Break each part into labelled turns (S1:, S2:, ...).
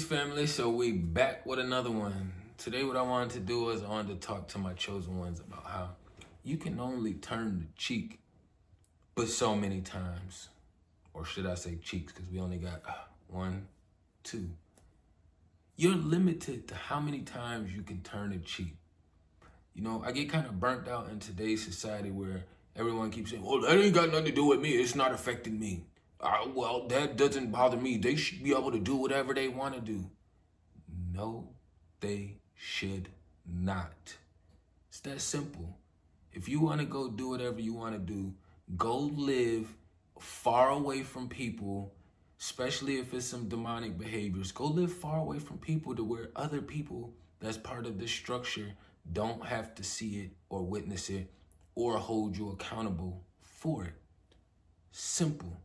S1: Peace, family. So we back with another one. Today what I wanted to do is I wanted to talk to my chosen ones about how you can only turn the cheek but so many times. Or should I say cheeks, because we only got one, two. You're limited to how many times you can turn a cheek. You know, I get kind of burnt out in today's society where everyone keeps saying, well, that ain't got nothing to do with me. It's not affecting me. Well, that doesn't bother me. They should be able to do whatever they want to do. No, they should not. It's that simple. If you want to go do whatever you want to do, go live far away from people, especially if it's some demonic behaviors. Go live far away from people to where other people that's part of this structure don't have to see it or witness it or hold you accountable for it. Simple.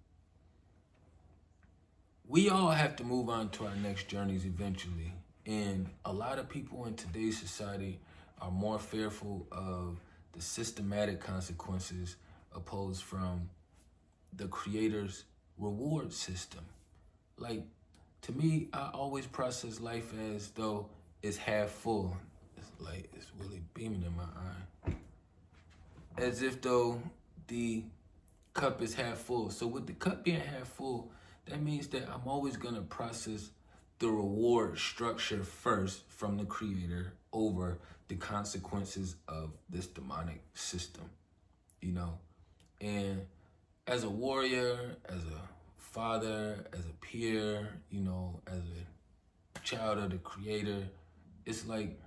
S1: We all have to move on to our next journeys eventually. And a lot of people in today's society are more fearful of the systematic consequences opposed from the creator's reward system. Like, to me, I always process life as though it's half full. It's like, it's really beaming in my eye. As if though the cup is half full. So with the cup being half full, that means that I'm always gonna process the reward structure first from the creator over the consequences of this demonic system, you know? And as a warrior, as a father, as a peer, you know, as a child of the creator, it's like,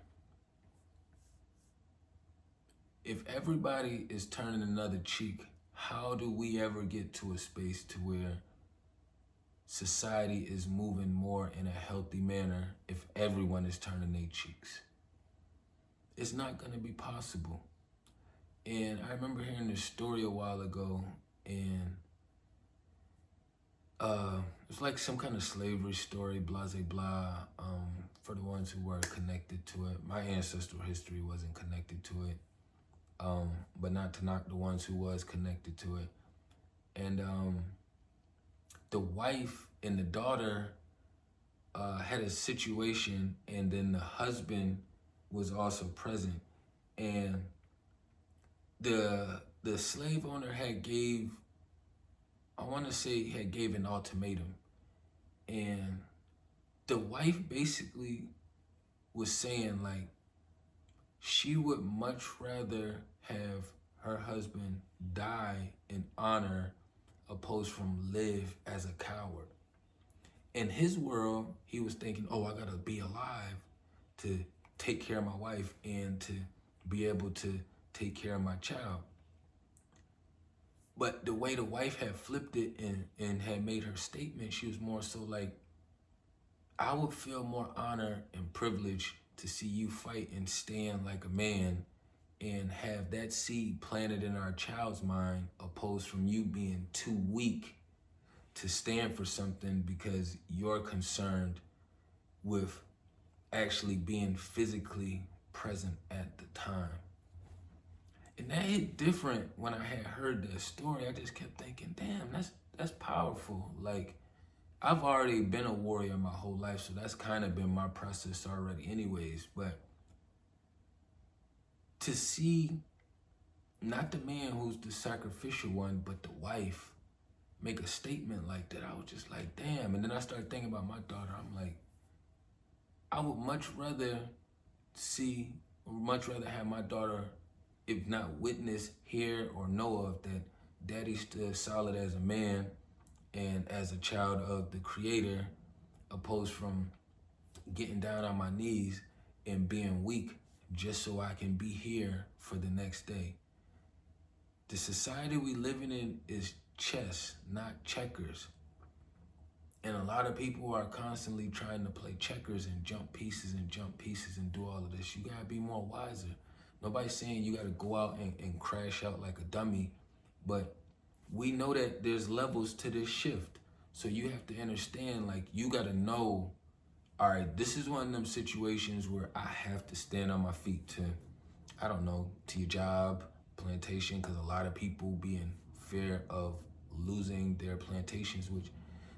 S1: if everybody is turning another cheek, how do we ever get to a space to where society is moving more in a healthy manner if everyone is turning their cheeks? It's not gonna be possible. And I remember hearing this story a while ago, and it's like some kind of slavery story, blah, blah, for the ones who were connected to it. My ancestral history wasn't connected to it, but not to knock the ones who was connected to it. And the wife and the daughter had a situation, and then the husband was also present. And the slave owner had gave an ultimatum. And the wife basically was saying, like, she would much rather have her husband die in honor opposed from live as a coward. In his world, he was thinking, oh, I gotta be alive to take care of my wife and to be able to take care of my child. But the way the wife had flipped it and had made her statement, she was more so like, I would feel more honor and privilege to see you fight and stand like a man and have that seed planted in our child's mind opposed from you being too weak to stand for something because you're concerned with actually being physically present at the time. And that hit different when I had heard that story. I just kept thinking, damn, that's powerful. Like, I've already been a warrior my whole life, so that's kind of been my process already anyways. But to see not the man who's the sacrificial one, but the wife make a statement like that, I was just like, damn. And then I started thinking about my daughter. I'm like, I would much rather have my daughter, if not witness, hear, or know of that daddy stood solid as a man and as a child of the creator, opposed from getting down on my knees and being weak just so I can be here for the next day. The society we living in is chess, not checkers. And a lot of people are constantly trying to play checkers and jump pieces and do all of this. You gotta be more wiser. Nobody's saying you gotta go out and crash out like a dummy, but we know that there's levels to this shift. So you have to understand, like, you gotta know, all right, this is one of them situations where I have to stand on my feet to, I don't know, to your job, plantation, because a lot of people be in fear of losing their plantations, which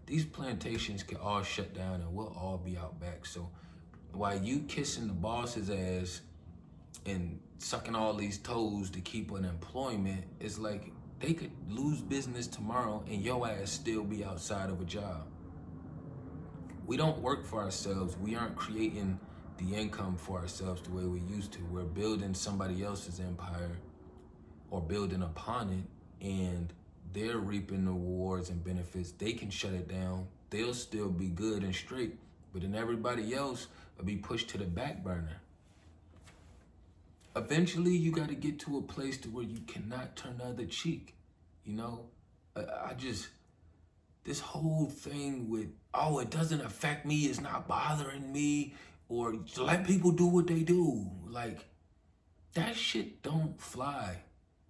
S1: these plantations can all shut down and we'll all be out back. So while you kissing the boss's ass and sucking all these toes to keep an employment, it's like they could lose business tomorrow and your ass still be outside of a job. We don't work for ourselves. We aren't creating the income for ourselves the way we used to. We're building somebody else's empire or building upon it, and they're reaping the rewards and benefits. They can shut it down. They'll still be good and straight, but then everybody else will be pushed to the back burner. Eventually, you got to get to a place to where you cannot turn the other cheek. You know, this whole thing with, oh, it doesn't affect me, it's not bothering me, or let people do what they do. Like, that shit don't fly.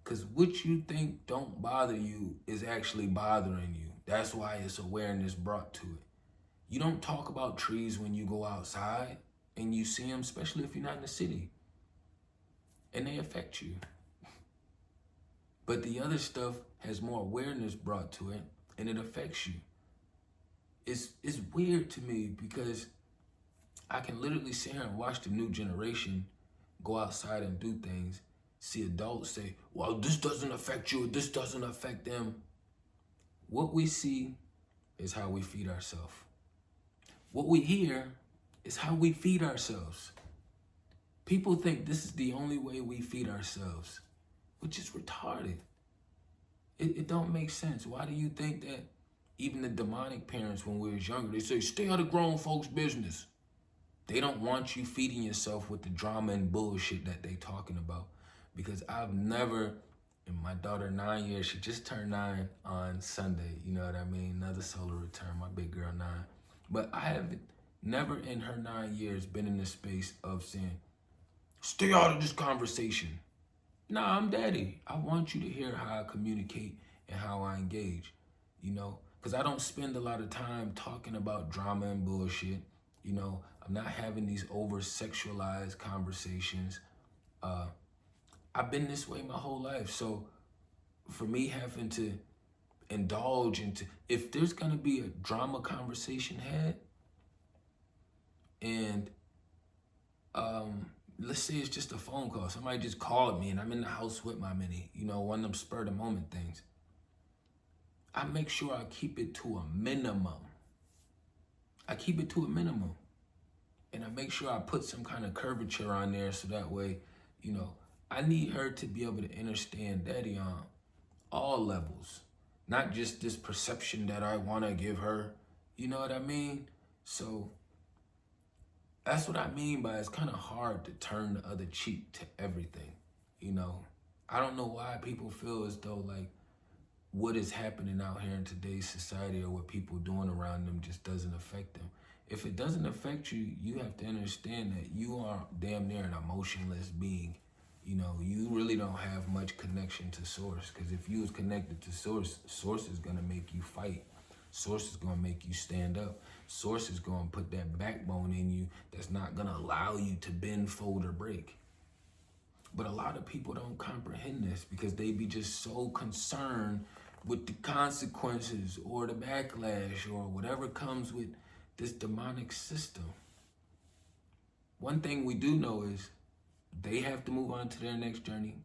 S1: Because what you think don't bother you is actually bothering you. That's why it's awareness brought to it. You don't talk about trees when you go outside and you see them, especially if you're not in the city. And they affect you. But the other stuff has more awareness brought to it and it affects you. It's weird to me because I can literally sit here and watch the new generation go outside and do things, see adults say, well, this doesn't affect you, this doesn't affect them. What we see is how we feed ourselves. What we hear is how we feed ourselves. People think this is the only way we feed ourselves, which is retarded. It don't make sense. Why do you think that even the demonic parents, when we was younger, they say, stay out of grown folks' business? They don't want you feeding yourself with the drama and bullshit that they talking about. Because I've never, and my daughter 9 years, she just turned 9 on Sunday, you know what I mean? Another solar return, my big girl 9. But I have never in her 9 years been in the space of saying, stay out of this conversation. Nah, I'm daddy. I want you to hear how I communicate and how I engage, you know? Because I don't spend a lot of time talking about drama and bullshit. You know, I'm not having these over-sexualized conversations. I've been this way my whole life. So for me having to indulge into, if there's going to be a drama conversation had, and let's say it's just a phone call. Somebody just called me and I'm in the house with my mini, you know, one of them spur of the moment things. I make sure I keep it to a minimum. I keep it to a minimum. And I make sure I put some kind of curvature on there so that way, you know, I need her to be able to understand daddy on all levels. Not just this perception that I want to give her. You know what I mean? So that's what I mean by it's kind of hard to turn the other cheek to everything. You know, I don't know why people feel as though like what is happening out here in today's society or what people doing around them just doesn't affect them. If it doesn't affect you, you have to understand that you are damn near an emotionless being. You know, you really don't have much connection to source, because if you was connected to source, source is going to make you fight. Source is going to make you stand up. Source is going to put that backbone in you that's not going to allow you to bend, fold, or break. But a lot of people don't comprehend this because they be just so concerned with the consequences or the backlash or whatever comes with this demonic system. One thing we do know is they have to move on to their next journey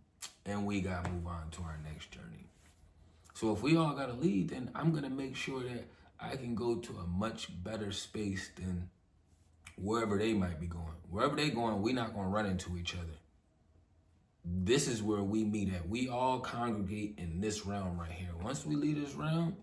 S1: and we got to move on to our next journey. So if we all got to lead, then I'm going to make sure that I can go to a much better space than wherever they might be going. Wherever they going, we're not going to run into each other. This is where we meet at. We all congregate in this realm right here. Once we leave this realm,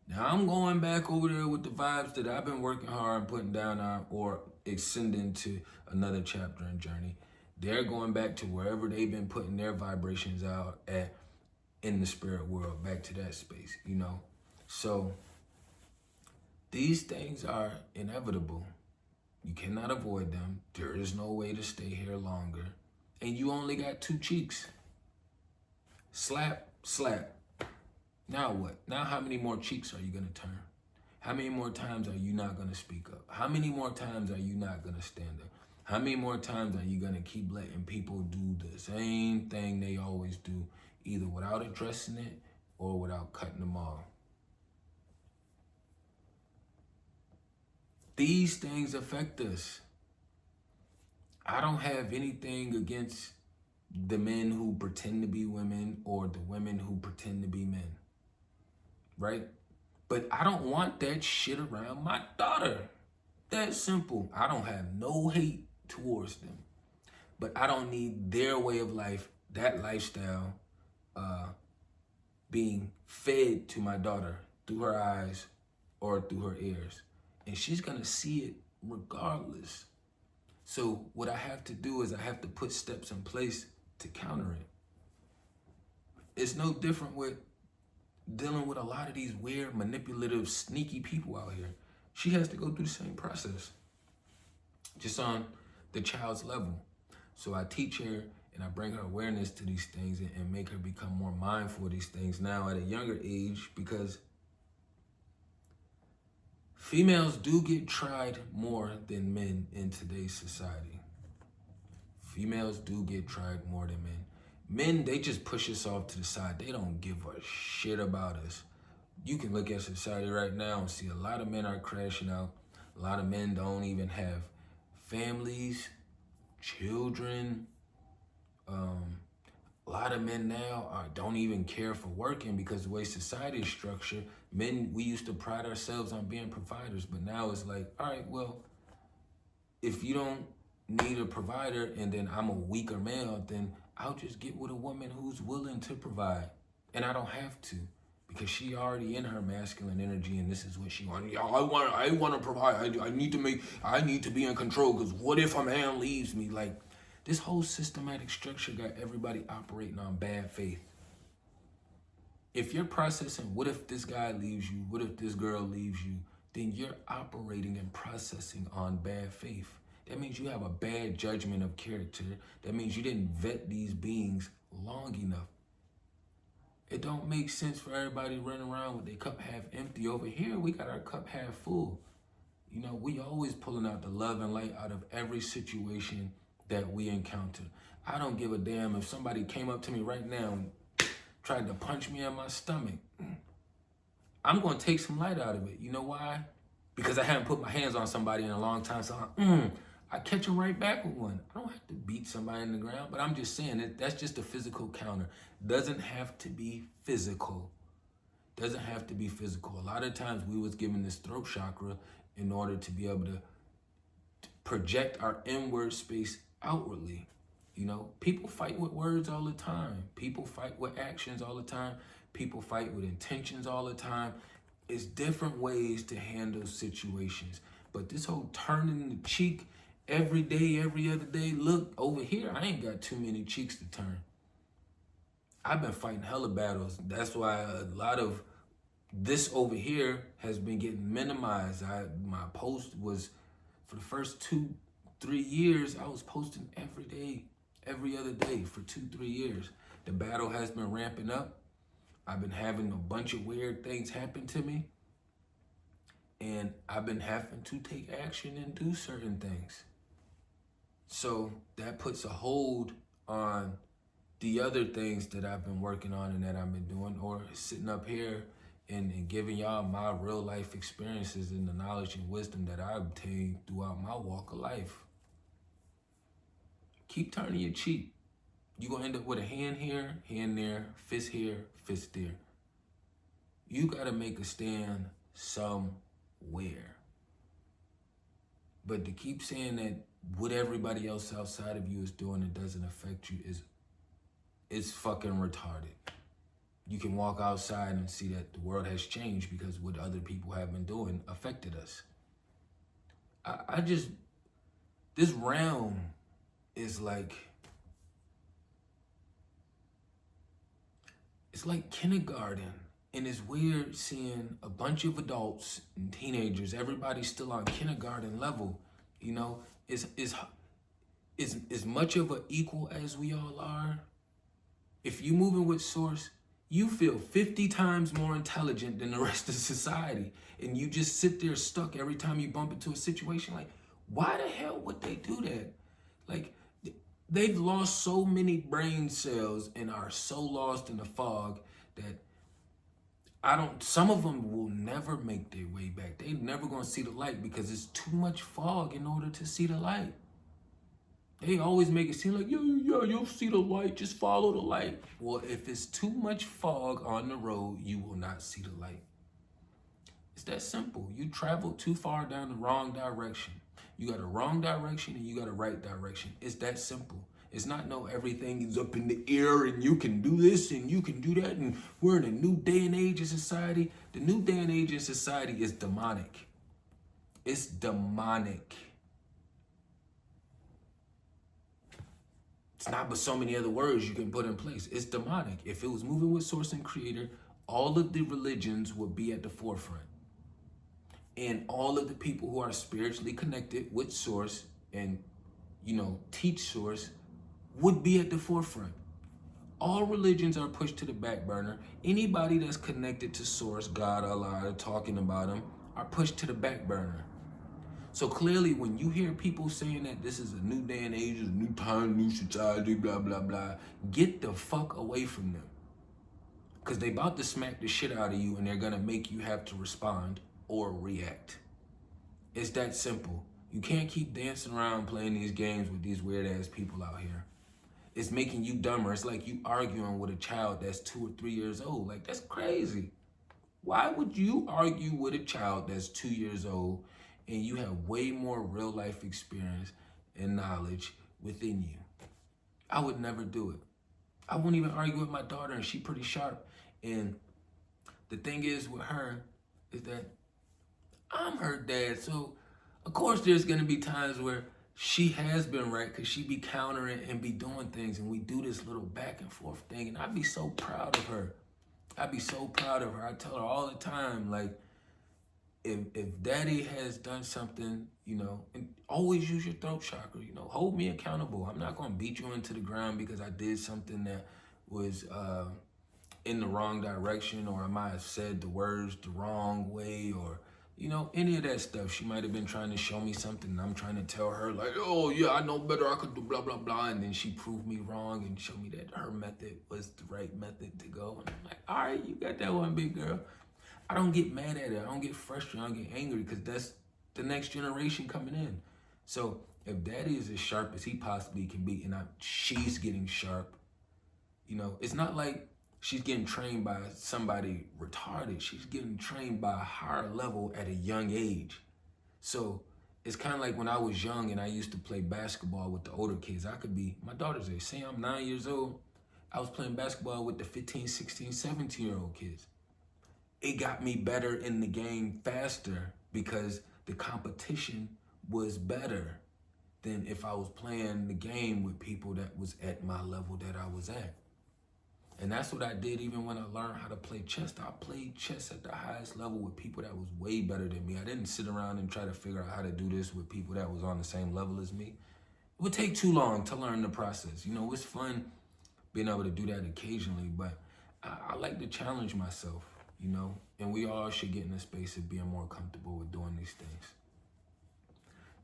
S1: now I'm going back over there with the vibes that I've been working hard and putting down on or extending to another chapter and journey. They're going back to wherever they've been putting their vibrations out at in the spirit world, back to that space, you know? So these things are inevitable. You cannot avoid them. There is no way to stay here longer. And you only got two cheeks. Slap, slap. Now what? Now how many more cheeks are you going to turn? How many more times are you not going to speak up? How many more times are you not going to stand up? How many more times are you going to keep letting people do the same thing they always do, either without addressing it or without cutting them off? These things affect us. I don't have anything against the men who pretend to be women or the women who pretend to be men, right? But I don't want that shit around my daughter. That's simple. I don't have no hate towards them, but I don't need their way of life, that lifestyle, being fed to my daughter through her eyes or through her ears. And she's gonna see it regardless. So what I have to do is I have to put steps in place to counter it. It's no different with dealing with a lot of these weird, manipulative, sneaky people out here. She has to go through the same process, just on the child's level. So I teach her and I bring her awareness to these things and make her become more mindful of these things now at a younger age, because females do get tried more than men in today's society. Females do get tried more than men. Men, they just push us off to the side. They don't give a shit about us. You can look at society right now and see a lot of men are crashing out. A lot of men don't even have families, children. A lot of men now don't even care for working, because the way society is structured, men, we used to pride ourselves on being providers, but now it's like, all right, well, if you don't need a provider and then I'm a weaker male, then I'll just get with a woman who's willing to provide. And I don't have to, because she already in her masculine energy and this is what she wants. Yeah, I want to provide. I need to be in control, because what if a man leaves me? Like, this whole systematic structure got everybody operating on bad faith. If you're processing, what if this guy leaves you? What if this girl leaves you? Then you're operating and processing on bad faith. That means you have a bad judgment of character. That means you didn't vet these beings long enough. It don't make sense for everybody running around with their cup half empty. Over here, we got our cup half full. You know, we always pulling out the love and light out of every situation that we encounter. I don't give a damn if somebody came up to me right now and tried to punch me in my stomach. I'm going to take some light out of it. You know why? Because I haven't put my hands on somebody in a long time. So I catch them right back with one. I don't have to beat somebody in the ground, but I'm just saying that that's just a physical counter. Doesn't have to be physical. Doesn't have to be physical. A lot of times we was given this throat chakra in order to be able to project our inward space outwardly. You know, people fight with words all the time. People fight with actions all the time. People fight with intentions all the time. It's different ways to handle situations. But this whole turning the cheek every day, every other day, look, over here, I ain't got too many cheeks to turn. I've been fighting hella battles. That's why a lot of this over here has been getting minimized. My post was, for the first 2-3 years, I was posting every day, every other day for 2-3 years. The battle has been ramping up. I've been having a bunch of weird things happen to me. And I've been having to take action and do certain things. So that puts a hold on the other things that I've been working on and that I've been doing, or sitting up here and giving y'all my real life experiences and the knowledge and wisdom that I obtained throughout my walk of life. Keep turning your cheek. You're going to end up with a hand here, hand there, fist here, fist there. You got to make a stand somewhere. But to keep saying that what everybody else outside of you is doing, it doesn't affect you, is fucking retarded. You can walk outside and see that the world has changed because what other people have been doing affected us. This realm is like, it's like kindergarten. And it's weird seeing a bunch of adults and teenagers, everybody's still on kindergarten level. You know, is much of an equal as we all are. If you moving with source, you feel 50 times more intelligent than the rest of society. And you just sit there stuck every time you bump into a situation. Like, why the hell would they do that? Like, they've lost so many brain cells and are so lost in the fog that Some of them will never make their way back. They never gonna see the light because it's too much fog in order to see the light. They always make it seem like, you'll see the light, just follow the light. Well, if it's too much fog on the road, you will not see the light. It's that simple. You traveled too far down the wrong direction. You got a wrong direction and you got a right direction. It's that simple. It's not no everything is up in the air and you can do this and you can do that and we're in a new day and age in society. The new day and age in society is demonic. It's demonic. It's not but so many other words you can put in place. It's demonic. If it was moving with source and creator, all of the religions would be at the forefront. And all of the people who are spiritually connected with source and, teach source would be at the forefront. All religions are pushed to the back burner. Anybody that's connected to source, God, Allah, talking about him, are pushed to the back burner. So clearly when you hear people saying that this is a new day and age, a new time, new society, blah, blah, blah, get the fuck away from them. Because they about to smack the shit out of you and they're going to make you have to respond or react. It's that simple. You can't keep dancing around playing these games with these weird ass people out here. It's making you dumber. It's like you arguing with a child that's 2 or 3 years old. Like, that's crazy. Why would you argue with a child that's 2 years old and you have way more real life experience and knowledge within you? I would never do it. I won't even argue with my daughter and she's pretty sharp. And the thing is with her is that I'm her dad. So of course there's gonna be times where she has been right because she be countering and be doing things and we do this little back and forth thing and I'd be so proud of her. I'd be so proud of her. I tell her all the time, like, if daddy has done something, and always use your throat chakra, hold me accountable. I'm not gonna beat you into the ground because I did something that was in the wrong direction or I might have said the words the wrong way or any of that stuff. She might have been trying to show me something and I'm trying to tell her like, oh yeah, I know better, I could do blah, blah, blah. And then she proved me wrong and showed me that her method was the right method to go. And I'm like, all right, you got that one, big girl. I don't get mad at it. I don't get frustrated. I don't get angry because that's the next generation coming in. So if daddy is as sharp as he possibly can be and she's getting sharp, it's not like she's getting trained by somebody retarded. She's getting trained by a higher level at a young age. So it's kind of like when I was young and I used to play basketball with the older kids. My daughter's age, say I'm 9 years old, I was playing basketball with the 15, 16, 17-year-old kids. It got me better in the game faster because the competition was better than if I was playing the game with people that was at my level that I was at. And that's what I did even when I learned how to play chess. I played chess at the highest level with people that was way better than me. I didn't sit around and try to figure out how to do this with people that was on the same level as me. It would take too long to learn the process. It's fun being able to do that occasionally, but I like to challenge myself, and we all should get in a space of being more comfortable with doing these things.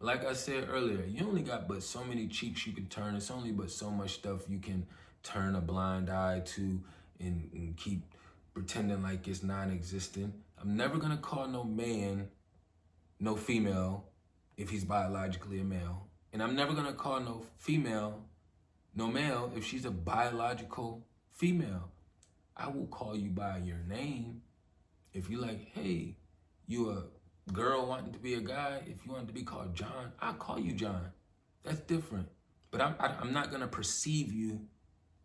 S1: Like I said earlier, you only got but so many cheeks you can turn. It's only but so much stuff you can turn a blind eye to and keep pretending like it's non-existent. I'm never gonna call no man no female if he's biologically a male. And I'm never gonna call no female no male if she's a biological female. I will call you by your name. If you're like, hey, you a girl wanting to be a guy, if you want to be called John, I'll call you John. That's different. But I'm not gonna perceive you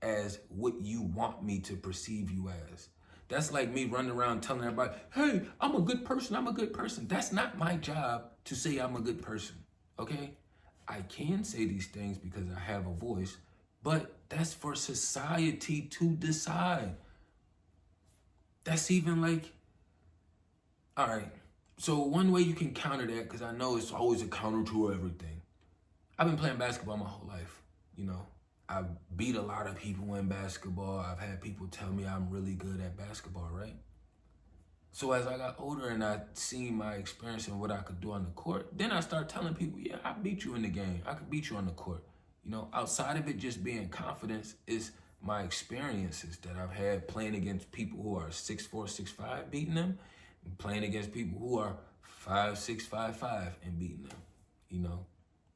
S1: as what you want me to perceive you as. That's like me running around telling everybody, hey, I'm a good person, I'm a good person. That's not my job to say I'm a good person, okay? I can say these things because I have a voice, but that's for society to decide. That's even like, all right, so one way you can counter that, because I know it's always a counter to everything. I've been playing basketball my whole life, I've beat a lot of people in basketball. I've had people tell me I'm really good at basketball, right? So as I got older and I seen my experience and what I could do on the court, then I start telling people, I beat you in the game. I could beat you on the court. Outside of it just being confidence, is my experiences that I've had playing against people who are 6'4", 6'5", beating them, and playing against people who are 5'6", 5'5", and beating them. You know,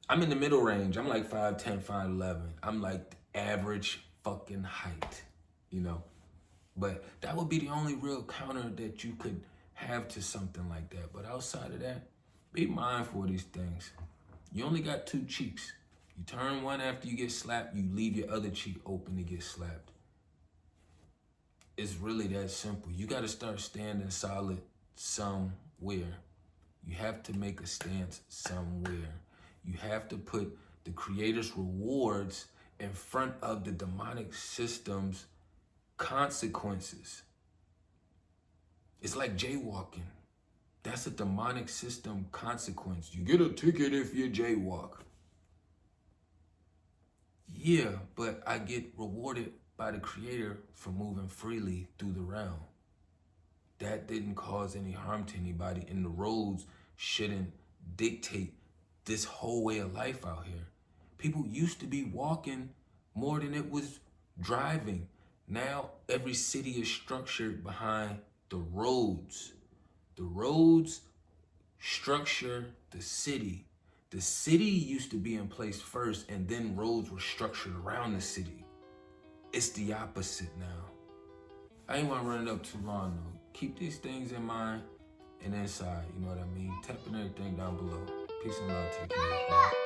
S1: I'm in the middle range. I'm like 5'10", 5'11". I'm like average fucking height, you know. But that would be the only real counter that you could have to something like that. But outside of that, be mindful of these things. You only got two cheeks. You turn one after you get slapped, you leave your other cheek open to get slapped. It's really that simple. You got to start standing solid somewhere. You have to make a stance somewhere. You have to put the creator's rewards in front of the demonic system's consequences. It's like jaywalking. That's a demonic system consequence. You get a ticket if you jaywalk. Yeah, but I get rewarded by the creator for moving freely through the realm. That didn't cause any harm to anybody, and the roads shouldn't dictate this whole way of life out here. People used to be walking more than it was driving. Now every city is structured behind the roads. The roads structure the city. The city used to be in place first, and then roads were structured around the city. It's the opposite now. I ain't want to run it up too long though. Keep these things in mind and inside, you know what I mean? Tapping everything down below. Peace and love to you.